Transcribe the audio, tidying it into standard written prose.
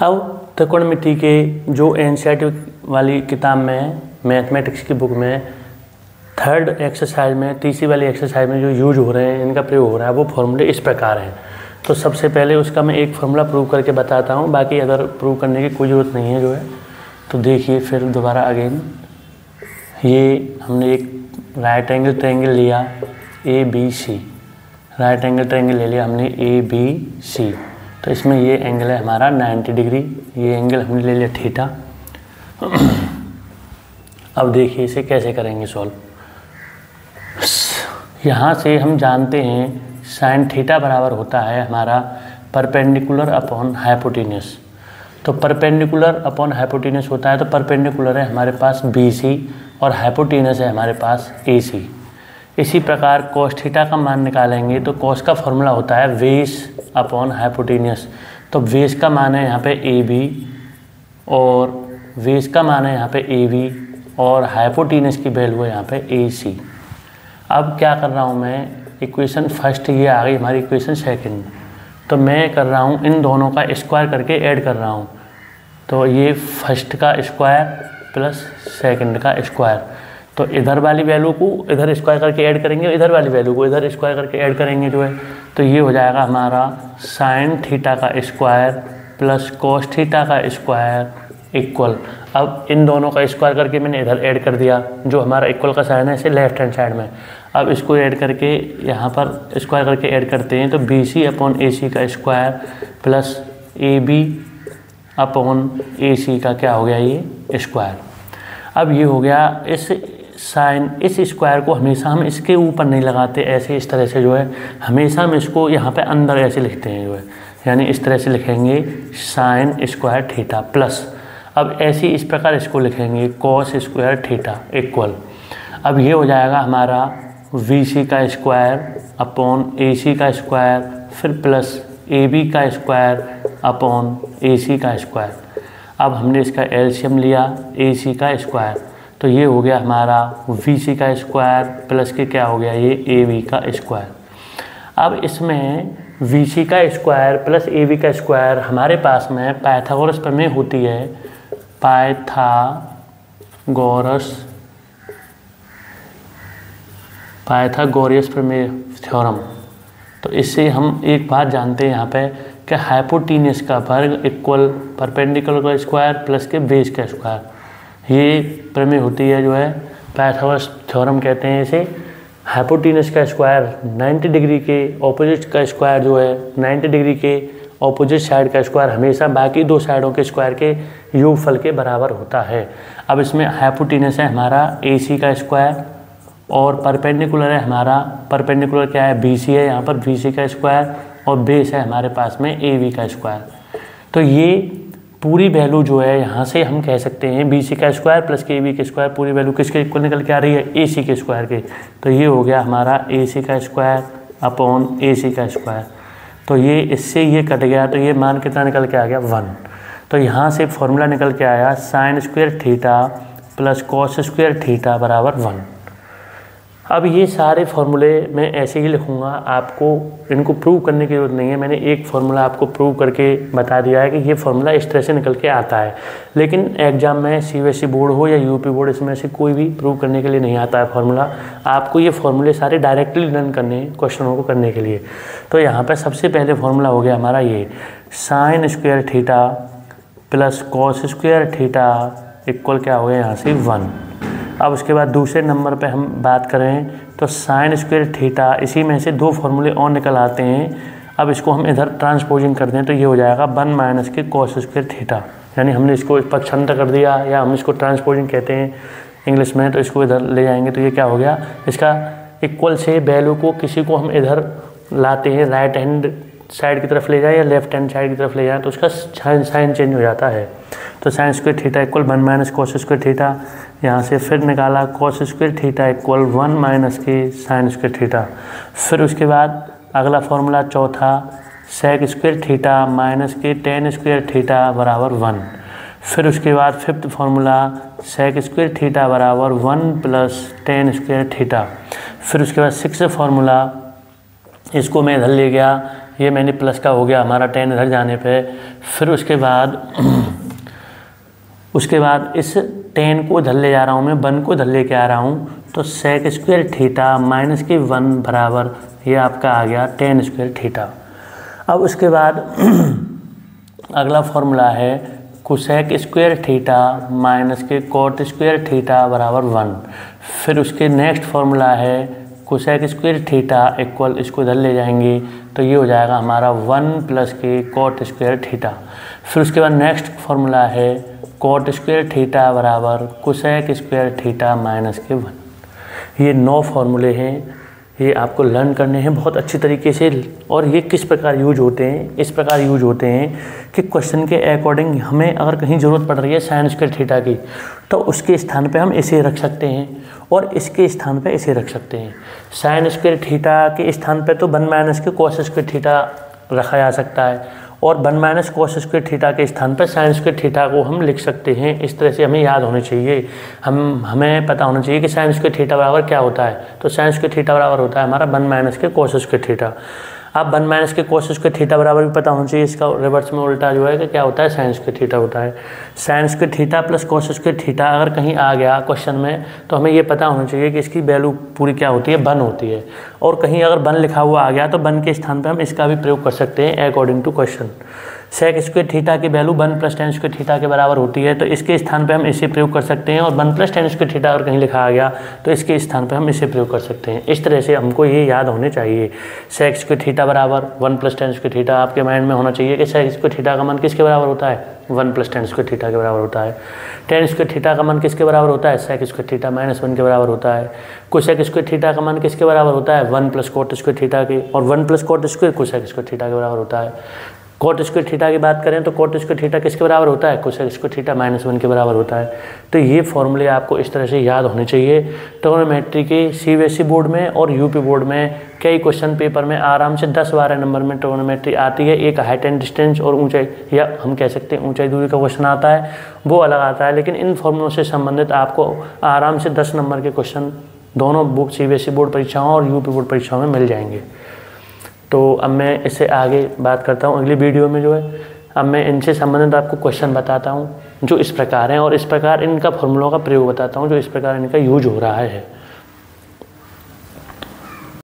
अब त्रिकोणमिति के जो एनसीईआरटी वाली किताब में मैथमेटिक्स की बुक में थर्ड एक्सरसाइज में तीसरी वाली एक्सरसाइज में जो यूज हो रहे हैं, इनका प्रयोग हो रहा है, वो फॉर्मूले इस प्रकार हैं। तो सबसे पहले उसका मैं एक फार्मूला प्रूव करके बताता हूँ, बाकी अगर प्रूव करने की कोई ज़रूरत नहीं है जो है। तो देखिए फिर दोबारा अगेन, ये हमने एक राइट एंगल ट्रायंगल लिया ABC, राइट एंगल ट्रायंगल ले लिया हमने ABC। तो इसमें ये एंगल है हमारा 90 डिग्री, ये एंगल हमने ले लिया थीटा। अब देखिए इसे कैसे करेंगे सॉल्व। यहाँ से हम जानते हैं साइन थीटा बराबर होता है हमारा परपेंडिकुलर अपॉन हाइपोटेन्यूस। तो परपेंडिकुलर अपॉन हाइपोटेन्यूस होता है, तो परपेंडिकुलर है हमारे पास BC और हाइपोटेन्यूस है हमारे पास AC। इसी प्रकार कॉस थीटा का मान निकालेंगे तो कॉस का फॉर्मूला होता है बेस अपॉन हाइपोटेन्यूस। तो बेस का मान है यहाँ पे AB और बेस का मान है यहाँ पे AB और हाइपोटेन्यूस की वैल्यू है यहाँ पे AC। अब क्या कर रहा हूँ मैं, इक्वेशन फर्स्ट ये आ गई हमारी, इक्वेशन सेकंड। तो मैं कर रहा हूँ इन दोनों का स्क्वायर करके ऐड कर रहा हूँ। तो ये फर्स्ट का स्क्वायर प्लस सेकंड का स्क्वायर, तो इधर वाली वैल्यू को इधर स्क्वायर करके ऐड करेंगे, इधर वाली वैल्यू को इधर स्क्वायर करके ऐड करेंगे जो है। तो ये हो जाएगा हमारा साइन थीटा का स्क्वायर प्लस कॉस थीटा का स्क्वायर इक्वल। अब इन दोनों का स्क्वायर करके मैंने इधर ऐड कर दिया, जो हमारा इक्वल का साइन है इसे लेफ्ट हैंड साइड में। अब इसको ऐड करके यहाँ पर स्क्वायर करके ऐड करते हैं, तो BC अपॉन AC का square plus AB upon AC का क्या हो गया ये स्क्वायर। अब ये हो गया इस साइन, इस स्क्वायर को हमेशा हम इसके ऊपर नहीं लगाते, ऐसे इस तरह से जो है हमेशा हम इसको यहाँ पे अंदर ऐसे लिखते हैं जो है, यानी इस तरह से लिखेंगे साइन स्क्वायर थीटा प्लस। अब ऐसे इस प्रकार इसको लिखेंगे कॉस स्क्वायर थीटा इक्वल। अब ये हो जाएगा हमारा BC का स्क्वायर अपॉन AC का स्क्वायर फिर प्लस AB का स्क्वायर अपॉन AC का स्क्वायर। अब हमने इसका एलसीएम लिया AC का स्क्वायर, तो ये हो गया हमारा BC का स्क्वायर प्लस के क्या हो गया ये AB का स्क्वायर। अब इसमें BC का स्क्वायर प्लस AB का स्क्वायर हमारे पास में पाइथागोरस प्रमेय होती है, पाइथागोरस प्रमेय थ्योरम। तो इससे हम एक बात जानते हैं यहाँ पे कि हाइपोटेन्यूस का वर्ग इक्वल परपेंडिकुलर का स्क्वायर प्लस के बेस का स्क्वायर। ये प्रमेय होती है जो है पाइथागोरस थ्योरम कहते हैं इसे। हाइपोटेन्यूस का स्क्वायर 90 डिग्री के ऑपोजिट का स्क्वायर जो है 90 डिग्री के ऑपोजिट साइड का स्क्वायर हमेशा बाकी दो साइडों के स्क्वायर के योगफल के बराबर होता है। अब इसमें हाइपोटेन्यूस है हमारा AC का स्क्वायर और परपेंडिकुलर है हमारा, परपेंडिकुलर क्या है BC है, यहाँ पर BC का स्क्वायर और बेस है हमारे पास में AB का स्क्वायर। तो ये पूरी वैल्यू जो है यहाँ से हम कह सकते हैं BC का स्क्वायर प्लस के AB के स्क्वायर पूरी वैल्यू किसके इक्वल निकल के आ रही है AC के स्क्वायर के। तो ये हो गया हमारा AC का स्क्वायर अपॉन AC का स्क्वायर। तो ये इससे ये कट गया, तो ये मान कितना निकल के आ गया 1। तो यहाँ से फॉर्मूला निकल के आया sign square theta plus cos square theta बराबर 1। अब ये सारे फार्मूले मैं ऐसे ही लिखूँगा, आपको इनको प्रूव करने की ज़रूरत नहीं है। मैंने एक फार्मूला आपको प्रूव करके बता दिया है कि ये फार्मूला इस तरह से निकल के आता है। लेकिन एग्जाम में CBSE बोर्ड हो या UP बोर्ड, इसमें से कोई भी प्रूव करने के लिए नहीं आता है फार्मूला। आपको ये फार्मूले सारे डायरेक्टली लर्न करने हैं क्वेश्चनों को करने के लिए। तो यहाँ पर सबसे पहले फार्मूला हो गया हमारा ये sign square theta plus cos square theta equal क्या हो गया यहाँ से 1। अब उसके बाद दूसरे नंबर पे हम बात करें तो साइन स्क्वायर थीटा, इसी में से दो फार्मूले और निकल आते हैं। अब इसको हम इधर ट्रांसपोजिंग कर दें तो ये हो जाएगा 1 माइनस के कॉस स्क्वायर थीटा, यानी हमने इसको पक्षांतर कर दिया या हम इसको ट्रांसपोजिंग कहते हैं इंग्लिश में। तो इसको इधर ले जाएंगे तो ये क्या हो गया, इसका इक्वल से वैल्यू को किसी को हम इधर लाते हैं, राइट हैंड साइड की तरफ ले जाए या लेफ्ट हैंड साइड की तरफ ले जाए तो उसका साइन चेंज हो जाता है। तो sine square theta equal 1 minus cos square theta, यहाँ से फिर निकाला cos square theta equal 1 minus के साइन स्क्वायर थीटा। फिर उसके बाद अगला फॉर्मूला चौथा सेक स्क्वायर थीटा माइनस के टेन स्क्वायर थीटा बराबर 1। फिर उसके बाद fifth formula sec square theta बराबर 1 प्लस टेन स्क्वायर थीटा। फिर उसके बाद सिक्स फार्मूला, इसको मैं इधर ले गया ये मैंने प्लस का हो गया हमारा 10 इधर जाने पे। फिर उसके बाद इस 10 को इधर ले जा रहा हूँ मैं, 1 को इधर लेके आ रहा हूँ, तो सेक स्क्वायर थीटा माइनस के 1 बराबर ये आपका आ गया 10 स्क्वायर थीटा। अब उसके बाद अगला फॉर्मूला है कोसेक स्क्वायर थीटा माइनस के कॉट स्क्वायर थीटा बराबर 1। फिर उसके नेक्स्ट फॉर्मूला है कोसेक स्क्वायर थीटा इक्वल, इसको इधर ले जाएंगे तो ये हो जाएगा हमारा 1 प्लस के कॉट स्क्वायर थीटा। फिर उसके बाद नेक्स्ट फॉर्मूला है कॉट स्क्वायर थीटा बराबर कोसेक स्क्वायर थीटा माइनस के 1। ये 9 फार्मूले हैं, ये आपको लर्न करने हैं बहुत अच्छी तरीके से। और ये किस प्रकार यूज होते हैं, इस प्रकार यूज होते हैं कि क्वेश्चन के अकॉर्डिंग हमें अगर कहीं ज़रूरत पड़ रही है साइन स्क्वायर थीटा की, तो उसके स्थान पे हम इसे रख सकते हैं और इसके स्थान पे इसे रख सकते हैं। साइन स्क्वायर थीटा के स्थान पे तो 1 माइनस के कॉस स्क्वायर थीटा रखा जा सकता है, और 1 माइनस कॉस स्क्वायर थीटा के स्थान पर साइन स्क्वायर थीटा को हम लिख सकते हैं। इस तरह से हमें याद होने चाहिए, हमें पता होना चाहिए कि साइन स्क्वायर थीटा बराबर क्या होता है। तो साइन स्क्वायर थीटा बराबर होता है हमारा 1 माइनस के कॉस स्क्वायर थीटा। अब 1 माइनस के कॉस स्क्वायर थीटा बराबर भी पता होना चाहिए, इसका रिवर्स में उल्टा जो है कि क्या होता है, साइन स्क्वायर थीटा होता है। Sign square theta plus cos square theta अगर कहीं आ गया क्वेश्चन में, तो हमें ये पता होना चाहिए कि इसकी वैल्यू पूरी क्या होती है, 1 होती है। और कहीं अगर 1 लिखा हुआ आ गया तो 1 के स्थान पर हम इसका भी प्रयोग कर सकते हैं according to question. Sec square theta की value 1 plus tan square theta के बराबर होती है, तो इसके स्थान पे हम इसे प्रयोग कर सकते हैं। और 1 प्लस टेन स्क्वायर थीटा अगर कहीं लिखा आ गया तो इसके स्थान पे हम इसे प्रयोग कर सकते हैं। इस तरह से हमको ये याद होने चाहिए। सेक स्क्वायर थीटा बराबर 1 प्लस टेन स्क्वायर थीटा आपके माइंड में होना चाहिए कि सेक स्क्वायर थीटा का मान किसके बराबर होता है, 1 प्लस टेन स्क्वायर थीटा के बराबर होता है। टेन स्क्वायर थीटा का मान किसके बराबर होता है, सेक स्क्वायर थीटा माइनस 1 के बराबर होता है। कोसेक स्क्वायर थीटा का मान किसके बराबर होता है, 1 प्लस कॉट स्क्वायर थीटा के, और 1 plus cot square cosec square theta के बराबर होता है। कॉट स्क्वायर थीटा की बात करें तो कॉट स्क्वायर थीटा किसके बराबर होता है, कोसेक स्क्वायर थीटा माइनस 1 के बराबर होता है। तो ये फॉर्मूले आपको इस तरह से याद होने चाहिए। ट्रिग्नोमेट्री के सीबीएसई बोर्ड में और यूपी बोर्ड में कई क्वेश्चन पेपर में आराम से 10-12 नंबर में ट्रिग्नोमेट्री आती है। एक हाइट एंड डिस्टेंस और ऊंचाई, या हम कह सकते हैं ऊंचाई दूरी का क्वेश्चन आता है, वो अलग आता है। लेकिन इन फॉर्मूलों से संबंधित आपको आराम से 10 नंबर के क्वेश्चन दोनों बुक सीबीएसई बोर्ड परीक्षाओं और यूपी बोर्ड परीक्षाओं में मिल जाएंगे। तो अब मैं इससे आगे बात करता हूँ अगली वीडियो में जो है। अब मैं इनसे संबंधित आपको क्वेश्चन बताता हूँ जो इस प्रकार हैं, और इस प्रकार इनका फॉर्मूलों का प्रयोग बताता हूँ जो इस प्रकार इनका यूज हो रहा है।